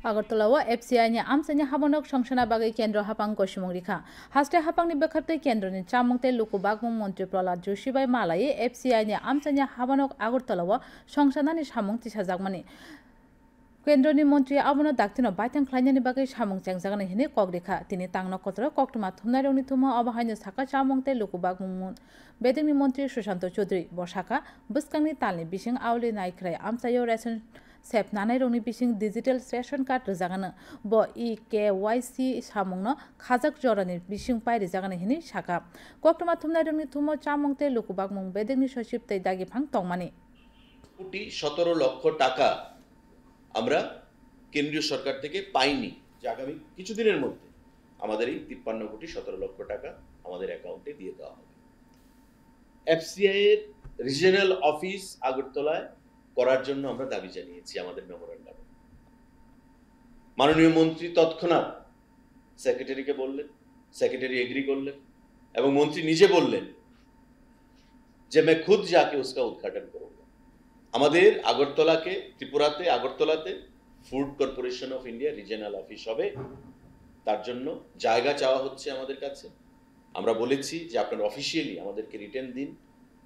Agartalawa FCI ni amsanya habanok সংসনা বাগে কেন্দ্র হাপাং কসিমং রিখা হাস্তে হাপাংনি বেখাতে কেন্দ্রনি চামংতে লুকুবাগমং মন্ত্রী প্রহ্লাদ যোশীবাই মালাই FCI ni amsanya habanok আগরতলাওয়া সংসনানি সামং তিসাজাকমানি কেন্দ্রনি মন্ত্রী আবনো দাক্তিনো বাইতাং খ্লাইনানি বাগে সামং চেংজাগানি হিনি কগরেখা তিনি তাংন কতর কক্টমা থুমনাই রংনি থুমা অবাহাইনো সাকা চামংতে লুকুবাগমং বেদেংনি মন্ত্রী সুশান্ত চৌধুরী বসাকা বুসকাংনি তালনি বিসিং আউলি নাইখ্রাই আমসাইও রেশন सेप नानाय रंनि बिसिं डिजिटल रेशन कार्ड रजागानो ब EKYC सामंगनो खाजाक जरानि बिसिं पाइ रजागानो हिनि साका कक्टमा थुमनाय रंनि थुमो चामंते लुकुबागमं बेदेंनि सचिब तै दागिफां तंमानि 17 লক্ষ টাকা আমরা কেন্দ্রীয় সরকার থেকে পাইনি যে আগামী কিছুদিনের মধ্যে আমাদের এই 53 কোটি 17 লক্ষ টাকা আমাদের অ্যাকাউন্টে দিয়ে দেওয়া হবে এফসিআই এর রিজিওনাল অফিস আগরতলায় করার জন্য আমরা দাবি জানিয়েছি আমাদের মেমোরেন্ডামে মাননীয় মন্ত্রী তৎক্ষণাৎ সেক্রেটারিকে বললেন সেক্রেটারি এগ্রি করলেন এবং মন্ত্রী নিজে বললেন যে मैं खुद जाके उसका उद्घाटन करूंगा আমাদের আগরতলাকে ত্রিপুরাতে আগরতলাতে food corporation of India regional office হবে তার জন্য জায়গা চাওয়া হচ্ছে আমাদের কাছে আমরা বলেছি যে আপনারা অফিশিয়ালি আমাদেরকে রিটেন দিন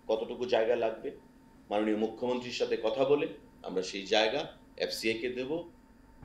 কতটুকু জায়গা লাগবে মাননীয় মুখ্যমন্ত্রীর সাথে কথা বলে আমরা সেই জায়গা এফসিআই কে দেব